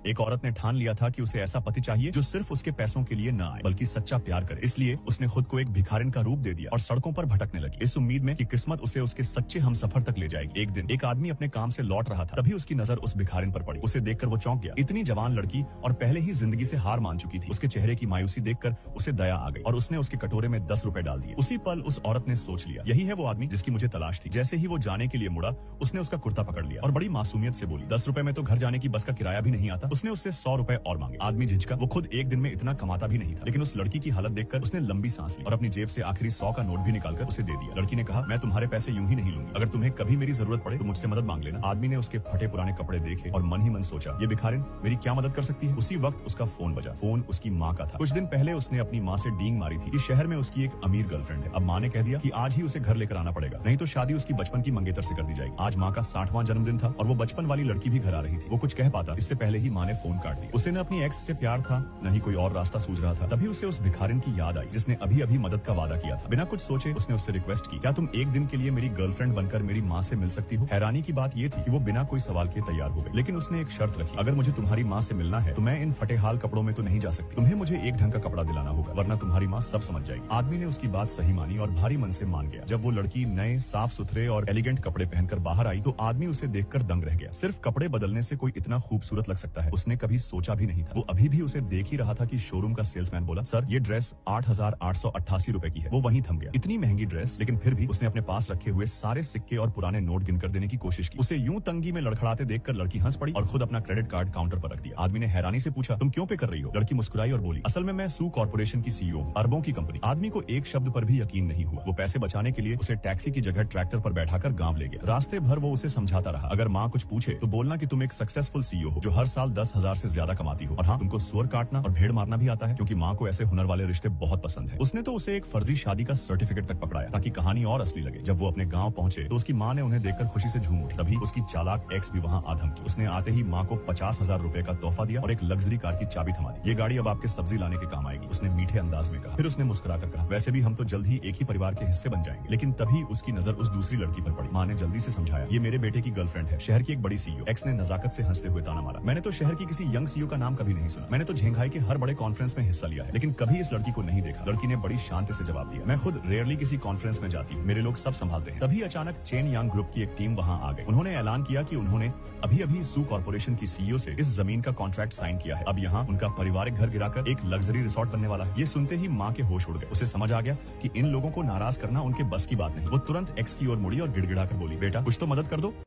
एक औरत ने ठान लिया था कि उसे ऐसा पति चाहिए जो सिर्फ उसके पैसों के लिए न आए बल्कि सच्चा प्यार करे। इसलिए उसने खुद को एक भिखारिन का रूप दे दिया और सड़कों पर भटकने लगी, इस उम्मीद में कि किस्मत उसे उसके सच्चे हमसफर तक ले जाएगी। एक दिन एक आदमी अपने काम से लौट रहा था, तभी उसकी नजर उस भिखारिन पर पड़ी। उसे देखकर वो चौंक गया। इतनी जवान लड़की और पहले ही जिंदगी से हार मान चुकी थी। उसके चेहरे की मायूसी देखकर उसे दया आ गई और उसने उसके कटोरे में 10 रुपए डाल दिए। उसी पल उस औरत ने सोच लिया, यही है वो आदमी जिसकी मुझे तलाश थी। जैसे ही वो जाने के लिए मुड़ा, उसने उसका कुर्ता पकड़ लिया और बड़ी मासूमियत से बोली, 10 रुपए में तो घर जाने की बस का किराया भी नहीं आता। उसने उससे 100 रुपए और मांगे। आदमी झिझका, वो खुद एक दिन में इतना कमाता भी नहीं था, लेकिन उस लड़की की हालत देखकर उसने लंबी सांस ली और अपनी जेब से आखिरी 100 का नोट भी निकालकर उसे दे दिया। लड़की ने कहा, मैं तुम्हारे पैसे यूं ही नहीं लूंगी, अगर तुम्हें कभी मेरी जरूरत पड़े तो मुझसे मदद मांग लेना। आदमी ने उसके फटे पुराने कपड़े देखे और मन ही मन सोचा, ये भिखारिन मेरी क्या मदद कर सकती है। उसी वक्त उसका फोन बजा। फोन उसकी माँ का था। कुछ दिन पहले उसने अपनी माँ से डींग मारी थी कि शहर में उसकी एक अमीर गर्लफ्रेंड है। अब माँ ने कह दिया कि आज ही उसे घर लेकर आना पड़ेगा, नहीं तो शादी उसकी बचपन की मंगेतर से कर दी जाएगी। आज माँ का 60वां जन्मदिन था और वो बचपन वाली लड़की भी घर आ रही थी। वो कुछ कह पाता इससे पहले ही माँ ने फोन काट दिया। उसे न अपनी एक्स से प्यार था, न ही कोई और रास्ता सूझ रहा था। तभी उसे उस भिखारिन की याद आई जिसने अभी अभी मदद का वादा किया था। बिना कुछ सोचे उसने उससे रिक्वेस्ट की, क्या तुम एक दिन के लिए मेरी गर्लफ्रेंड बनकर मेरी माँ से मिल सकती हो। हैरानी की बात यह थी कि वो बिना कोई सवाल के तैयार हो गई, लेकिन उसने एक शर्त रखी, अगर मुझे तुम्हारी माँ से मिलना है तो मैं इन फटेहाल कपड़ों में तो नहीं जा सकती। तुम्हें मुझे एक ढंग का कपड़ा दिलाना होगा, वरना तुम्हारी माँ सब समझ जाएगी। आदमी ने उसकी बात सही मानी और भारी मन से मान गया। जब वो लड़की नए साफ सुथरे और एलिगेंट कपड़े पहनकर बाहर आई तो आदमी उसे देखकर दंग रह गया। सिर्फ कपड़े बदलने से कोई इतना खूबसूरत लग सकता है, उसने कभी सोचा भी नहीं था। वो अभी भी उसे देख ही रहा था कि शोरूम का सेल्समैन बोला, सर ये ड्रेस 8,888 रुपए की है। वो वहीं थम गया। इतनी महंगी ड्रेस, लेकिन फिर भी उसने अपने पास रखे हुए सारे सिक्के और पुराने नोट गिनकर देने की कोशिश की। उसे यूं तंगी में लड़खड़ाते देखकर लड़की हंस पड़ी और खुद अपना क्रेडिट कार्ड काउंटर पर रख दिया। आदमी ने हैरानी से पूछा, तुम क्यों पे कर रही हो। लड़की मुस्कुराई और बोली, असल में मैं सू कॉर्पोरेशन की सीईओ हूं, अरबों की कंपनी। आदमी को एक शब्द पर भी यकीन नहीं हुआ। वो पैसे बचाने के लिए उसे टैक्सी की जगह ट्रैक्टर पर बैठाकर गांव ले गया। रास्ते भर वो उसे समझाता रहा, अगर माँ कुछ पूछे तो बोलना कि तुम एक सक्सेसफुल सीईओ हो जो हर साल 10,000 से ज्यादा कमाती हो, और हाँ, तुमको सुअर काटना और भेड़ मारना भी आता है, क्योंकि माँ को ऐसे हुनर वाले रिश्ते बहुत पसंद है। उसने तो उसे एक फर्जी शादी का सर्टिफिकेट तक पकड़ाया ताकि कहानी और असली लगे। जब वो अपने गांव पहुंचे तो उसकी माँ ने उन्हें देखकर खुशी से झूम उठी। तभी उसकी चालाक एक्स भी वहां आधम की। उसने आते ही माँ को 50,000 रुपए का तोहफा दिया और एक लग्जरी कार की चाबी थमा दी। ये गाड़ी अब आपके सब्जी लाने के काम आएगी, उसने मीठे अंदाज में कहा। फिर उसने मुस्कुराकर कहा, वैसे भी हम तो जल्द ही एक ही परिवार के हिस्से बन जाएंगे। लेकिन तभी उसकी नजर उस दूसरी लड़की पर पड़ी। माँ ने जल्दी से समझाया, ये मेरे बेटे की गर्लफ्रेंड है, शहर की एक बड़ी सीईओ। एक्स ने नजाकत से हंसते हुए ताना मारा, मैंने तो शहर की किसी यंग सीईओ का नाम कभी नहीं सुना। मैंने तो झेंघाई के हर बड़े कॉन्फ्रेंस में हिस्सा लिया है, लेकिन कभी इस लड़की को नहीं देखा। लड़की ने बड़ी शांति से जवाब दिया, मैं खुद रेयरली किसी कॉन्फ्रेंस में जाती हूँ, मेरे लोग सब संभालते हैं। तभी अचानक चेन यांग ग्रुप की एक टीम वहां आ गई। उन्होंने ऐलान किया कि उन्होंने अभी अभी सू कॉर्पोरेशन की सीईओ से इस जमीन का कॉन्ट्रैक्ट साइन किया है। अब यहाँ उनका पारिवारिक घर गिराकर एक लग्जरी रिसोर्ट बनने वाला है। ये सुनते ही माँ के होश उड़ गए। उसे समझ आ गया कि इन लोगों को नाराज करना उनके बस की बात नहीं। वो तुरंत एक्स की ओर मुड़ी और गिड़गिड़ाकर बोली, बेटा कुछ तो मदद कर दो।